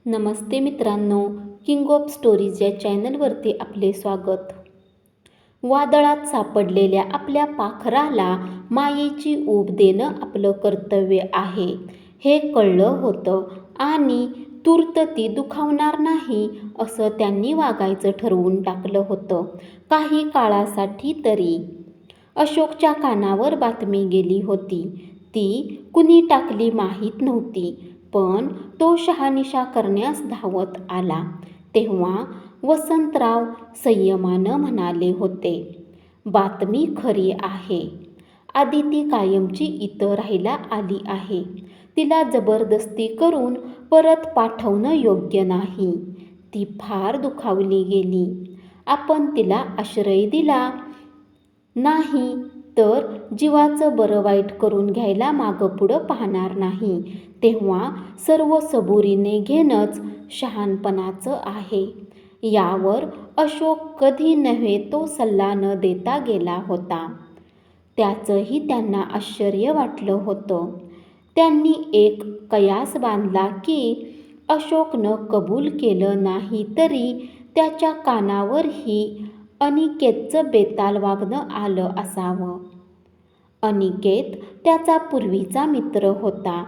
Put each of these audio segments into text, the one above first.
नमस्ते मित्रांनो, king of stories या चॅनलवरती आपले स्वागत. वादळात सापडलेल्या आपल्या पाखराला मायेची ऊब देणं आपलं कर्तव्य आहे हे कळलं होतं आणि तूर्त ती दुखावणार नाही असं त्यांनी वागायचं ठरवून टाकलं होतं. काही काळासाठी तरी अशोकच्या कानावर बातमी गेली होती. ती कुणी टाकली माहीत नव्हती, पण तो शहानिशा करण्यास धावत आला तेव्हा वसंतराव संयमानं म्हणाले होते, बातमी खरी आहे. आदिती कायमची इथं राहायला आली आहे. तिला जबरदस्ती करून परत पाठवणं योग्य नाही. ती फार दुखावली गेली. आपण तिला आश्रय दिला नाही तर जीवाचं बरं वाईट करून घ्यायला मागं पुढं पाहणार नाही. तेव्हा सर्व सबुरीने घेणंच शहाणपणाचं आहे. यावर अशोक कधी नव्हे तो सल्ला न देता गेला होता. त्याचंही त्यांना आश्चर्य वाटलं होतं. त्यांनी एक कयास बांधला की अशोकनं कबूल केलं नाही तरी त्याच्या कानावरही अनिकेतचं बेताल वागणं आलं असावं. अनिकेत त्याचा पूर्वीचा मित्र होता.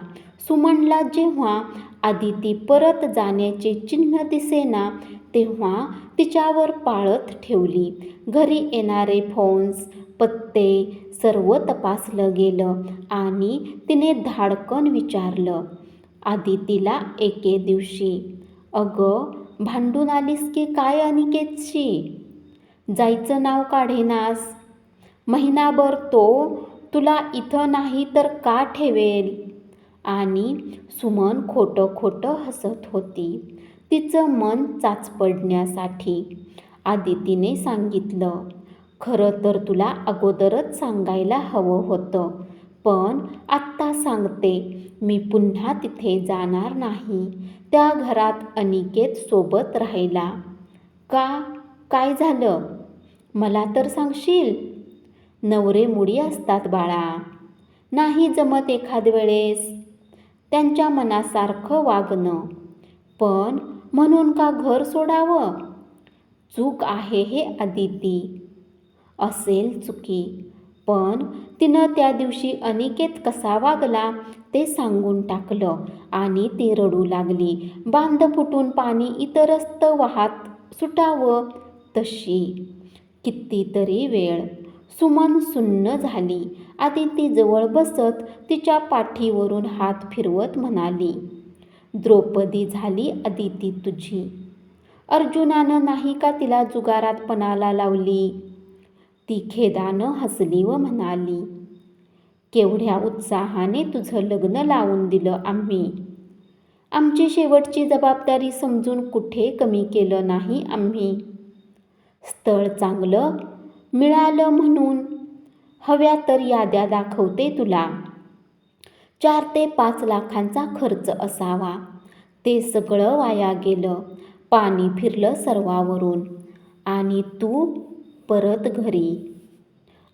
सुमनला जेव्हा आदिती परत जाण्याचे चिन्ह दिसेना तेव्हा तिच्यावर पाळत ठेवली. घरी येणारे फोन्स, पत्ते सर्व तपासलं गेलं आणि तिने धाडकन विचारलं आदितीला एके दिवशी, अगं भांडून आलीस की काय अनिकेतशी? जायचं नाव काढेनास. महिनाभर तो तुला इथं नाही तर का ठेवेल? आणि सुमन खोटं खोटं हसत होती. तिचं मन चाचपडण्यासाठी आदितीने सांगितलं, खरं तर तुला अगोदरच सांगायला हवं होतं, पण आत्ता सांगते, मी पुन्हा तिथे जाणार नाही. त्या घरात अनिकेत सोबत राहायला. का? काय झालं? मला तर सांगशील? नवरे मुडी असतात बाळा. नाही जमत एखाद वेळेस त्यांच्या मनासारखं वागणं, पण म्हणून का घर सोडावं? चूक आहे हे आदिती. असेल चुकी, पण तिनं त्या दिवशी अनिकेत कसा वागला ते सांगून टाकलं आणि ती रडू लागली. बांध फुटून पाणी इतरस्त वाहत सुटावं तशी. कितीतरी वेळ सुमन सुन्न झाली. आदिती जवळ बसत तिच्या पाठीवरून हात फिरवत म्हणाली, द्रौपदी झाली आदिती तुझी. अर्जुनानं नाही का तिला जुगारात पणाला लावली? ती खेदानं हसली व म्हणाली, केवढ्या उत्साहाने तुझं लग्न लावून दिलं आम्ही. आमची शेवटची जबाबदारी समजून कुठे कमी केलं नाही आम्ही. स्थळ चांगलं मिळालं म्हणून हव्या तर याद्या दाखवते तुला. 4 ते 5 लाखांचा खर्च असावा. ते सगळं वाया गेलं. पाणी फिरलं सर्वावरून आणि तू परत घरी.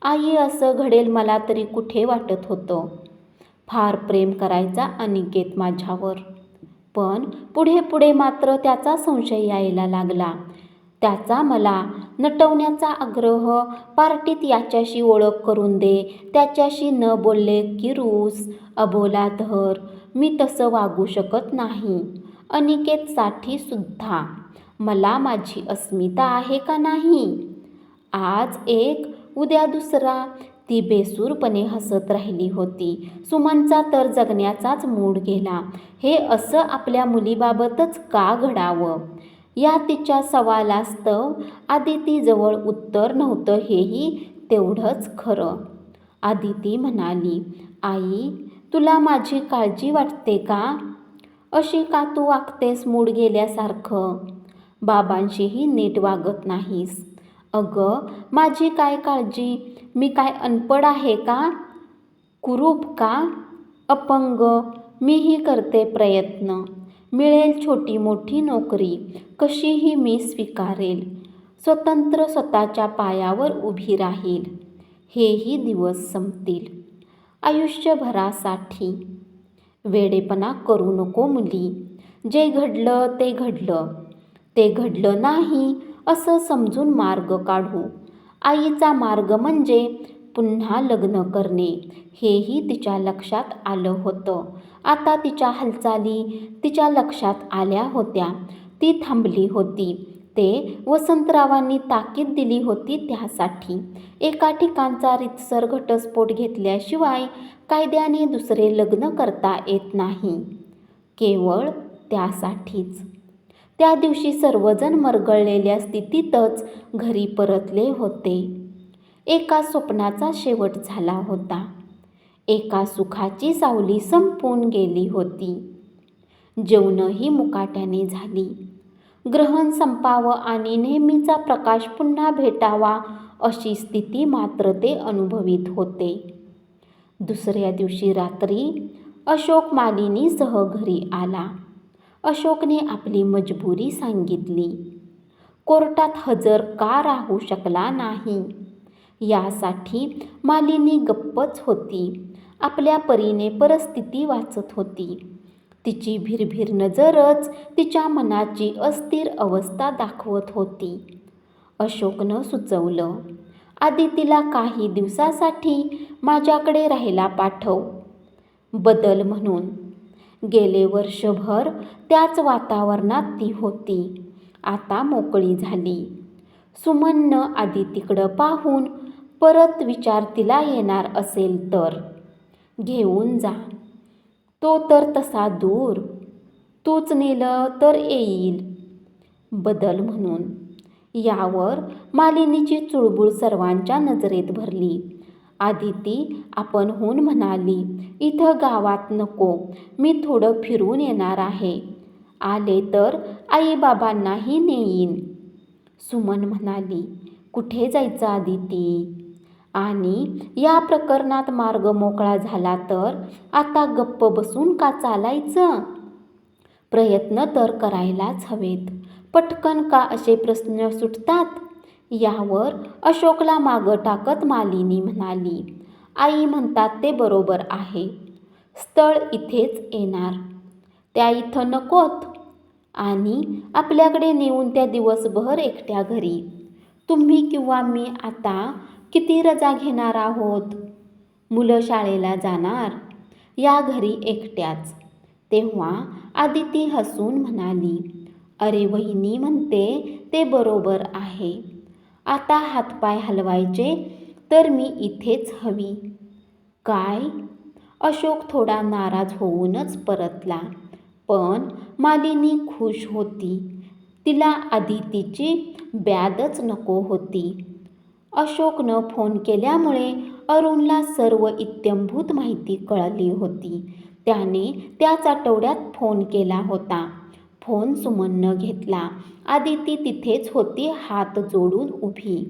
आई असं घडेल मला तरी कुठे वाटत होतं. फार प्रेम करायचा अनिकेत माझ्यावर, पण पुढे पुढे मात्र त्याचा संशय यायला लागला. त्याचा मला नटवण्याचा आग्रह, पार्टीत याच्याशी ओळख करून दे, त्याच्याशी न बोलले की रूस, अबोला धर. मी तसं वागू शकत नाही. अनिकेतसाठी सुद्धा मला माझी अस्मिता आहे का नाही? आज एक उद्या दुसरा. ती बेसूरपणे हसत राहिली होती. सुमनचा तर जगण्याचाच मूड गेला. हे असं आपल्या मुलीबाबतच का घडावं? या तिच्या सवालास्तव आदितीजवळ उत्तर नव्हतं हेही तेवढंच खरं. आदिती म्हणाली, आई तुला माझी काळजी वाटते का? अशी का तू वागतेस मूड गेल्यासारखं? बाबांशीही नीट वागत नाहीस. अगं माझी काय काळजी? मी काय अनपड आहे का? कुरूप का? अपंग? मीही करते प्रयत्न. मिळेल छोटी मोठी नोकरी, कशीही मी स्वीकारेल. स्वतंत्र स्वतःच्या पायावर उभी राहील. हेही दिवस संपतील. आयुष्यभरासाठी. वेडेपणा करू नको मुली. जे घडलं ते घडलं, ते घडलं नाही असं समजून मार्ग काढू. आईचा मार्ग म्हणजे पुन्हा लग्न करणे हेही तिच्या लक्षात आलं होतं. आता तिच्या हालचाली तिच्या लक्षात आल्या होत्या. ती थांबली होती. ते वसंतरावांनी ताकीद दिली होती त्यासाठी. एका ठिकाणचा रीतसर घटस्फोट घेतल्याशिवाय कायद्याने दुसरे लग्न करता येत नाही. केवळ त्यासाठीच. त्या दिवशी सर्वजण मरगळलेल्या स्थितीतच घरी परतले होते. एका स्वप्नाचा शेवट झाला होता. एका सुखाची सावली संपून गेली होती. जेवणही मुकाट्याने झाली. ग्रहण संपावं आणि नेहमीचा प्रकाश पुन्हा भेटावा अशी स्थिती मात्र ते अनुभवित होते. दुसऱ्या दिवशी रात्री अशोक मालिनीसह घरी आला. अशोकने आपली मजबुरी सांगितली. कोर्टात हजर का राहू शकला नाही यासाठी मालिनी गप्पच होती. आपल्या परीने परिस्थिती वाचत होती. तिची भिरभिर नजरच तिच्या मनाची अस्थिर अवस्था दाखवत होती. अशोकनं सुचवलं, आदितीला काही दिवसासाठी माझ्याकडे राहायला पाठव. बदल म्हणून. गेले वर्षभर त्याच वातावरणात ती होती. आता मोकळी झाली. सुमननं आदितीकडं पाहून परत विचार तिला येणार असेल तर घेऊन जा. तो तर तसा दूर. तूच नेलं तर येईल. बदल म्हणून. यावर मालिनीची चुळबुळ सर्वांच्या नजरेत भरली. आदिती आपणहून म्हणाली, इथं गावात नको, मी थोडं फिरून येणार आहे. आले तर आईबाबांनाही नेईन. सुमन म्हणाली, कुठे जायचं आदिती? आणि या प्रकरणात मार्ग मोकळा झाला तर आता गप्प बसून का चालायचं? प्रयत्न तर करायलाच हवेत. पटकन का असे प्रश्न सुटतात? यावर अशोकला मागं टाकत मालिनी म्हणाली, आई म्हणतात ते बरोबर आहे. स्थळ इथेच येणार. त्या इथं नकोत. आणि आपल्याकडे नेऊन त्या दिवसभर एकट्या घरी. तुम्ही किंवा मी आता किती रजा घेणार आहोत? मुलं शाळेला जाणार. या घरी एकट्याच. तेव्हा आदिती हसून म्हणाली, अरे वहिनी म्हणते ते बरोबर आहे. आता हातपाय हलवायचे तर मी इथेच हवी. काय? अशोक थोडा नाराज होऊनच परतला. पण मालिनी खुश होती. तिला आदितीची ब्यादच नको होती. अशोकनं फोन केल्यामुळे अरुणला सर्व इत्थंभूत माहिती कळली होती. त्याने त्याच आठवड्यात फोन केला होता. फोन सुमननं घेतला. आदिती तिथेच होती, हात जोडून उभी.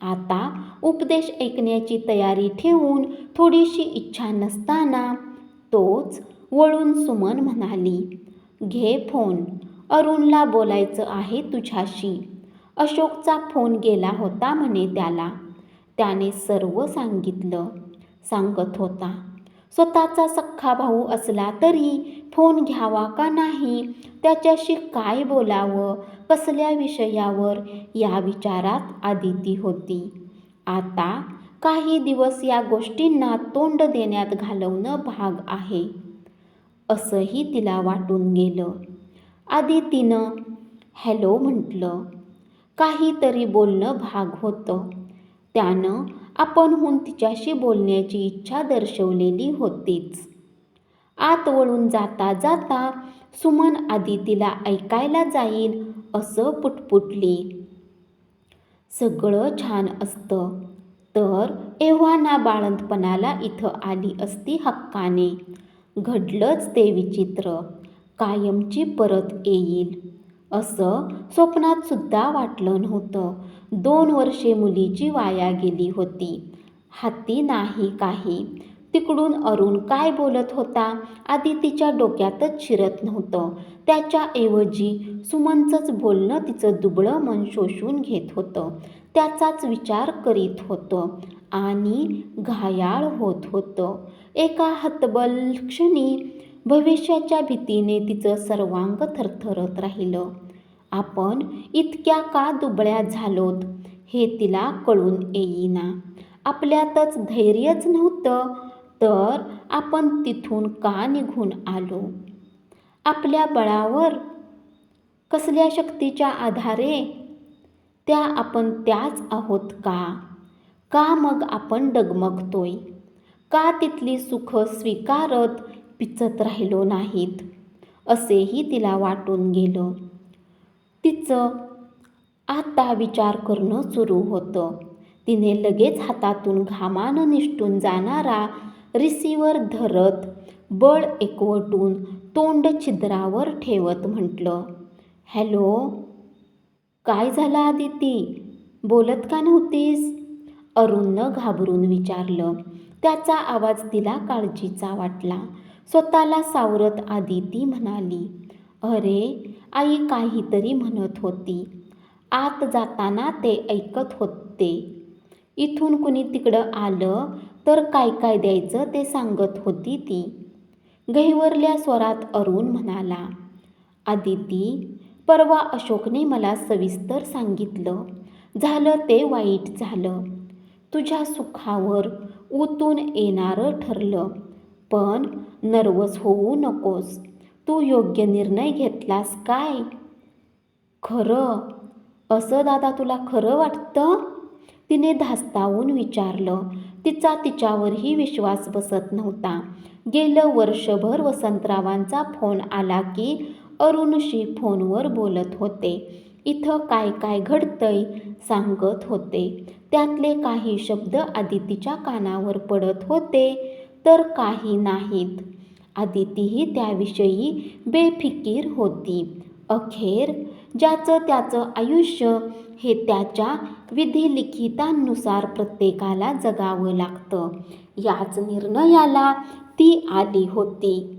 आता उपदेश ऐकण्याची तयारी ठेवून थोडीशी इच्छा नसताना तोच वळून सुमन म्हणाली, घे फोन. अरुणला बोलायचं आहे तुझ्याशी. अशोकचा फोन गेला होता म्हणे त्याला. त्याने सर्व सांगत होता. स्वतःचा सख्खा भाऊ असला तरी फोन घ्यावा का नाही, त्याच्याशी काय बोलावं, कसल्या विषयावर या विचारात आदिती होती. आता काही दिवस या गोष्टींना तोंड देण्यात घालवणं भाग आहे असंही तिला वाटून गेलं. आदितीनं हॅलो म्हटलं. काहीतरी बोलणं भाग होतं. त्यानं आपणहून तिच्याशी बोलण्याची इच्छा दर्शवलेली होतीच. आत वळून जाता जाता सुमन आदितीला ऐकायला जाईल असं पुटपुटली. सगळं छान असतं तर एव्हा बाळंतपणाला इथं आली असती हक्काने. घडलंच ते विचित्र. कायमची परत येईल असं स्वप्नात सुद्धा वाटलं नव्हतं. 2 वर्षे मुलीची वाया गेली होती. हाती नाही काही. तिकडून अरुण काय बोलत होता आदितीच्या डोक्यातच शिरत नव्हतं. त्याच्याऐवजी सुमनचंच बोलणं तिचं दुबळं मन शोषून घेत होतं. त्याचाच विचार करीत होतं आणि घायाळ होत होतं. एका हतबल क्षणी भविष्याच्या भीतीने तिचं सर्वांग थरथरत राहिलं. आपण इतक्या का दुबळ्या झालोत हे तिला कळून येईना. आपल्यातच धैर्यच नव्हतं तर आपण तिथून का निघून आलो? आपल्या बळावर, कसल्या शक्तीच्या आधारे? त्या आपण त्याच आहोत का? का मग आपण डगमगतोय? का तिथली सुख स्वीकारत पिचत राहिलो नाहीत? असेही तिला वाटून गेलं. तिचं आता विचार करणं सुरू होतं. तिने लगेच हातातून घामानं निसटून जाणारा रिसिव्हर धरत बळ एकवटून तोंड छिद्रावर ठेवत म्हटलं, हॅलो. काय झालं आदिती? बोलत का नव्हतीस? अरुणनं घाबरून विचारलं. त्याचा आवाज तिला काळजीचा वाटला. स्वतःला सावरत आदिती म्हणाली, अरे आई काहीतरी म्हणत होती. आत जाताना ते ऐकत होते. इथून कुणी तिकडं आलं तर काय काय द्यायचं ते सांगत होती ती. गहिवरल्या स्वरात अरुण म्हणाला, आदिती, परवा अशोकने मला सविस्तर सांगितलं. झालं ते वाईट झालं. तुझ्या सुखावर उतून येणारं ठरलं. पण नर्वस होऊ नकोस. तू योग्य निर्णय घेतलास काय? खरं? असं दादा तुला खरं वाटतं? तिने धास्तावून विचारलं. तिचा तिच्यावरही विश्वास बसत नव्हता. गेलं वर्षभर वसंतरावांचा फोन आला की अरुणशी फोनवर बोलत होते. इथं काय काय घडतंय सांगत होते. त्यातले काही शब्द आदितीच्या कानावर पडत होते तर काही नाहीत. आदितीही त्याविषयी बेफिकीर होती. अखेर ज्याचं त्याचं आयुष्य हे त्याच्या विधिलिखितांनुसार प्रत्येकाला जगावं लागतं याच निर्णयाला ती आली होती.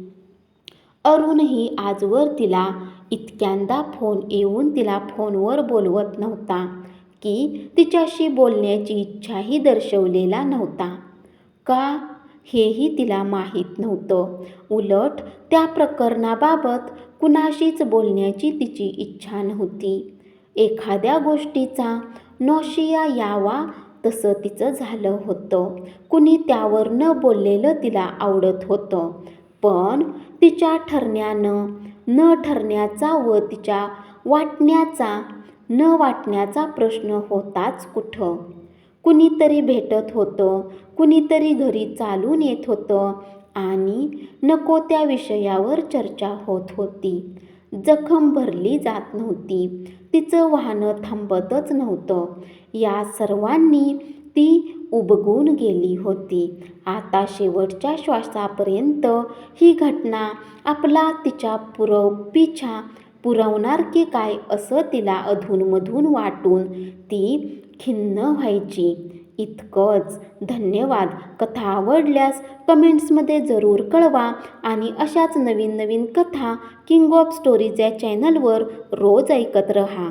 अरुणही आजवर तिला इतक्यांदा फोन येऊन तिला फोनवर बोलवत नव्हता की तिच्याशी बोलण्याची इच्छाही दर्शवलेला नव्हता. का हेही तिला माहीत नव्हतं. उलट त्या प्रकरणाबाबत कुणाशीच बोलण्याची तिची इच्छा नव्हती. एखाद्या गोष्टीचा नॉशिया यावा तसं तिचं झालं होतं. कुणी त्यावर न बोललेलं तिला आवडत होतं. पण तिच्या ठरण्यानं न ठरण्याचा व तिच्या वाटण्याचा न वाटण्याचा प्रश्न होताच कुठं. कुणीतरी भेटत होतं, कुणीतरी घरी चालून येत होतं आणि नको त्या विषयावर चर्चा होत होती. जखम भरली जात नव्हती. तिचं वाहनं थांबतच नव्हतं. या सर्वांनी ती उबगून गेली होती. आता शेवटच्या श्वासापर्यंत ही घटना आपला तिच्या पिछा पुरवणार की काय असं तिला अधूनमधून वाटून ती खिन्न व्हायची. इतकंच. धन्यवाद. कथा आवडल्यास कमेंट्समध्ये जरूर कळवा आणि अशाच नवीन नवीन कथा किंग ऑफ स्टोरीज या चॅनलवर रोज ऐकत रहा.